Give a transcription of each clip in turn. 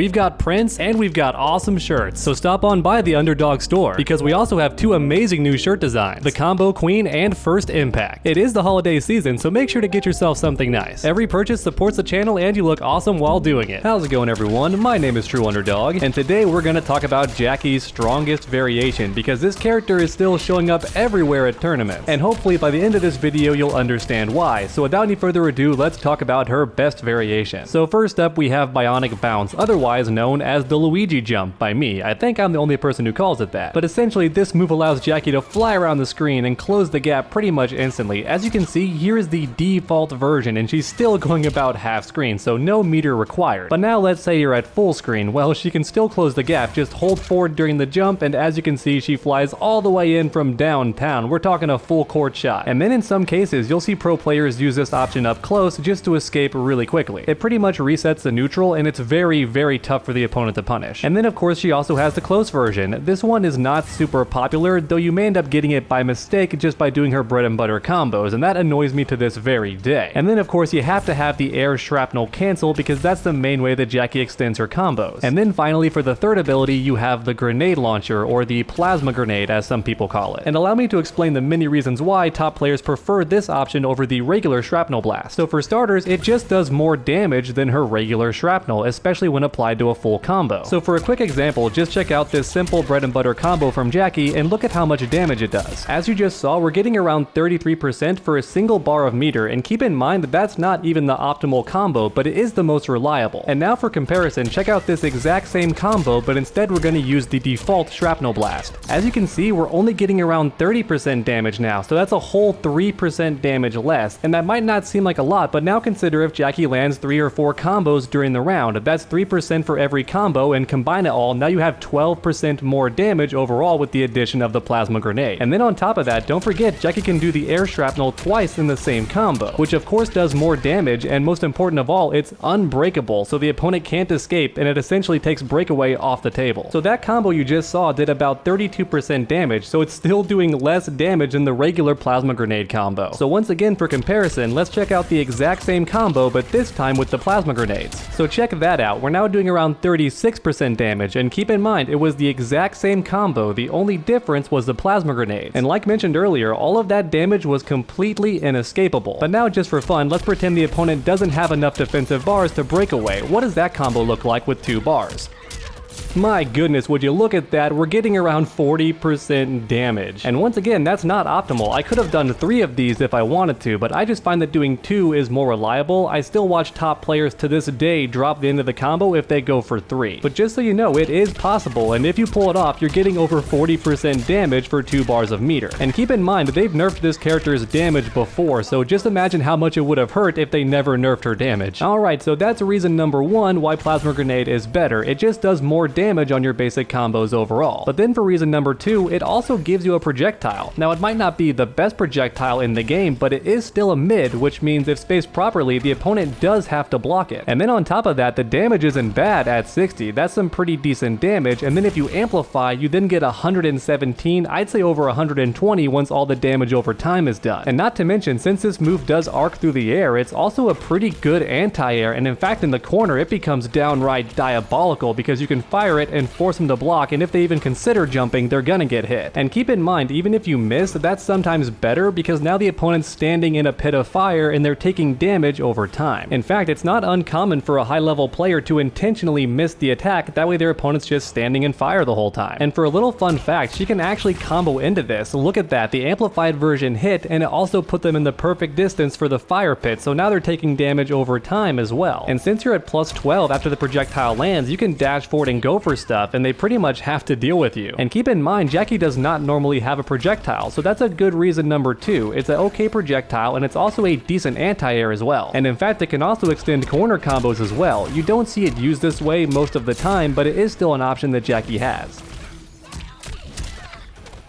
we've got prints, and we've got awesome shirts. So stop on by the Underdog store, because we also have 2 amazing new shirt designs, the Combo Queen and First Impact. It is the holiday season, so make sure to get yourself something nice. Every purchase supports the channel and you look awesome while doing it. How's it going, everyone? My name is True Underdog, and today we're gonna talk about Jackie's strongest variation, because this character is still showing up everywhere at tournaments. And hopefully by the end of this video you'll understand why. So without any further ado, let's talk about her best variation. So first up we have Bionic Bounce, otherwise known as the Luigi Jump by me. I think I'm the only person who calls it that. But essentially this move allows Jackie to fly around the screen and close the gap pretty much instantly. As you can see, here is the default version and she's still going about half screen, so no meter required. But now let's say you're at full screen. Well, she can still close the gap, just hold forward during the jump, and as you can see, she flies all the way in from downtown. We're talking a full court shot. And then in some cases, you'll see pro players use this option up close just to escape really quickly. It pretty much resets the neutral and it's very tough for the opponent to punish. And then of course she also has the close version. This one is not super popular, though you may end up getting it by mistake just by doing her bread and butter combos, and that annoys me to this very day. And then of course you have to have the air shrapnel cancel, because that's the main way that Jackie extends her combos. And then finally for the third ability you have the grenade launcher, or the plasma grenade as some people call it. And allow me to explain the many reasons why top players prefer this option over the regular shrapnel blast. So for starters, it just does more damage than her regular shrapnel, especially when applied to a full combo. So for a quick example, just check out this simple bread and butter combo from Jackie and look at how much damage it does. As you just saw, we're getting around 33% for a single bar of meter, and keep in mind that that's not even the optimal combo, but it is the most reliable. And now for comparison, check out this exact same combo, but instead we're going to use the default shrapnel blast. As you can see, we're only getting around 30% damage now, so that's a whole 3% damage less, and that might not seem like a lot, but now consider if Jackie lands 3 or 4 combos during the round. That's 3% for every combo, and combine it all, now you have 12% more damage overall with the addition of the plasma grenade. And then on top of that, don't forget Jackie can do the air shrapnel twice in the same combo, which of course does more damage, and most important of all, it's unbreakable, so the opponent can't escape, and it essentially takes breakaway off the table. So that combo you just saw did about 32% damage, so it's still doing less damage than the regular plasma grenade combo. So once again, for comparison, let's check out the exact same combo, but this time with the plasma grenades. So check that out, we're now doing around 36% damage, and keep in mind, it was the exact same combo, the only difference was the plasma grenades. And like mentioned earlier, all of that damage was completely inescapable. But now just for fun, let's pretend the opponent doesn't have enough defensive bars to break away. What does that combo look like with 2 bars? My goodness, would you look at that, we're getting around 40% damage. And once again, that's not optimal. I could have done 3 of these if I wanted to, but I just find that doing 2 is more reliable. I still watch top players to this day drop the end of the combo if they go for 3. But just so you know, it is possible, and if you pull it off, you're getting over 40% damage for 2 bars of meter. And keep in mind, they've nerfed this character's damage before, so just imagine how much it would have hurt if they never nerfed her damage. Alright, so that's reason number 1 why Plasma Grenade is better. It just does more damage on your basic combos overall. But then for reason number 2, it also gives you a projectile. Now it might not be the best projectile in the game, but it is still a mid, which means if spaced properly, the opponent does have to block it. And then on top of that, the damage isn't bad at 60. That's some pretty decent damage, and then if you amplify, you then get 117, I'd say over 120 once all the damage over time is done. And not to mention, since this move does arc through the air, it's also a pretty good anti-air, and in fact in the corner it becomes downright diabolical because you can fire it and force them to block, and if they even consider jumping, they're gonna get hit. And keep in mind, even if you miss, that's sometimes better because now the opponent's standing in a pit of fire and they're taking damage over time. In fact, it's not uncommon for a high-level player to intentionally miss the attack, that way their opponent's just standing in fire the whole time. And for a little fun fact, she can actually combo into this. Look at that, the amplified version hit, and it also put them in the perfect distance for the fire pit, so now they're taking damage over time as well. And since you're at plus 12 after the projectile lands, you can dash forward and go for stuff, and they pretty much have to deal with you. And keep in mind, Jackie does not normally have a projectile, so that's a good reason number 2. It's an okay projectile, and it's also a decent anti-air as well. And in fact, it can also extend corner combos as well. You don't see it used this way most of the time, but it is still an option that Jackie has.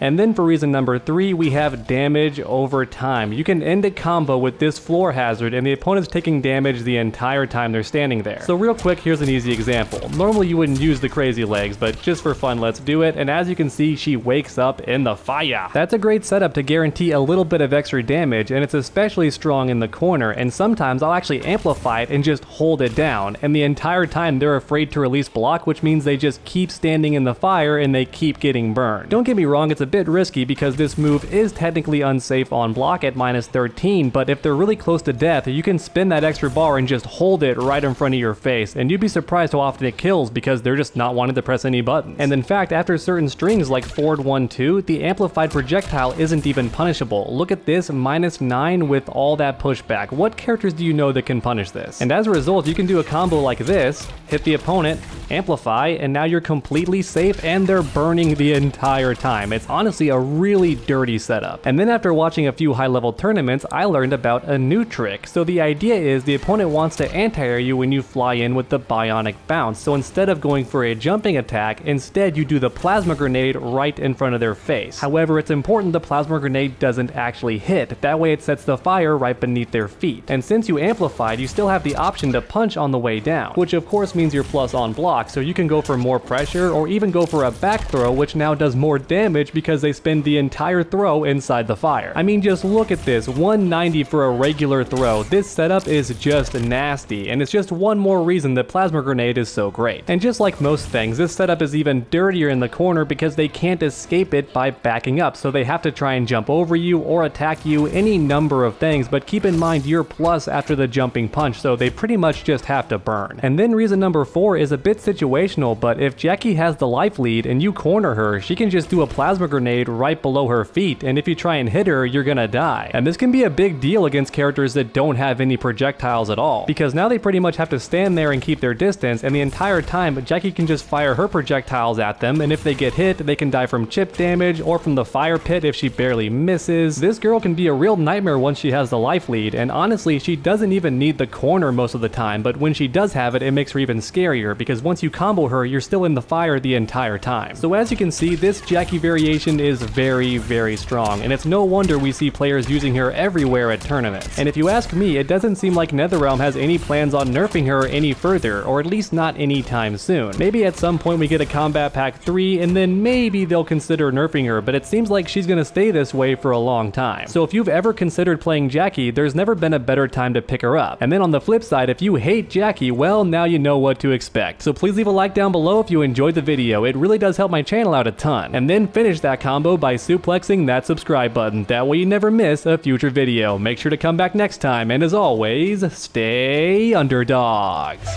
And then for reason number 3, we have damage over time. You can end a combo with this floor hazard and the opponent's taking damage the entire time they're standing there. So real quick, here's an easy example. Normally you wouldn't use the crazy legs, but just for fun, let's do it. And as you can see, she wakes up in the fire. That's a great setup to guarantee a little bit of extra damage, and it's especially strong in the corner, and sometimes I'll actually amplify it and just hold it down, and the entire time they're afraid to release block, which means they just keep standing in the fire and they keep getting burned. Don't get me wrong, it's a bit risky because this move is technically unsafe on block at -13, but if they're really close to death, you can spin that extra bar and just hold it right in front of your face, and you'd be surprised how often it kills because they're just not wanting to press any buttons. And in fact, after certain strings like forward 1-2, the amplified projectile isn't even punishable. Look at this, -9 with all that pushback. What characters do you know that can punish this? And as a result, you can do a combo like this, hit the opponent, amplify, and now you're completely safe and they're burning the entire time. It's honestly a really dirty setup. And then after watching a few high-level tournaments, I learned about a new trick. So the idea is the opponent wants to anti-air you when you fly in with the bionic bounce. So instead of going for a jumping attack, instead you do the plasma grenade right in front of their face. However, it's important the plasma grenade doesn't actually hit. That way it sets the fire right beneath their feet. And since you amplified, you still have the option to punch on the way down, which of course means you're plus on block, so you can go for more pressure or even go for a back throw, which now does more damage because they spend the entire throw inside the fire. I mean, just look at this, 190 for a regular throw. This setup is just nasty, and it's just one more reason that plasma grenade is so great. And just like most things, this setup is even dirtier in the corner because they can't escape it by backing up, so they have to try and jump over you or attack you, any number of things, but keep in mind you're plus after the jumping punch, so they pretty much just have to burn. And then reason number 4 is a bit situational, but if Jackie has the life lead and you corner her, she can just do a plasma grenade right below her feet, and if you try and hit her, you're gonna die. And this can be a big deal against characters that don't have any projectiles at all, because now they pretty much have to stand there and keep their distance, and the entire time Jackie can just fire her projectiles at them, and if they get hit, they can die from chip damage or from the fire pit if she barely misses. This girl can be a real nightmare once she has the life lead, and honestly, she doesn't even need the corner most of the time, but when she does have it, it makes her even scarier, because once you combo her, you're still in the fire the entire time. So as you can see, this Jackie variation is very, very strong, and it's no wonder we see players using her everywhere at tournaments. And if you ask me, it doesn't seem like NetherRealm has any plans on nerfing her any further, or at least not anytime soon. Maybe at some point we get a Kombat Pack 3, and then maybe they'll consider nerfing her, but it seems like she's gonna stay this way for a long time. So if you've ever considered playing Jackie, there's never been a better time to pick her up. And then on the flip side, if you hate Jackie, well, now you know what to expect. So please leave a like down below if you enjoyed the video. It really does help my channel out a ton. And then finish that combo by suplexing that subscribe button. That way you never miss a future video. Make sure to come back next time, and as always, stay underdogs.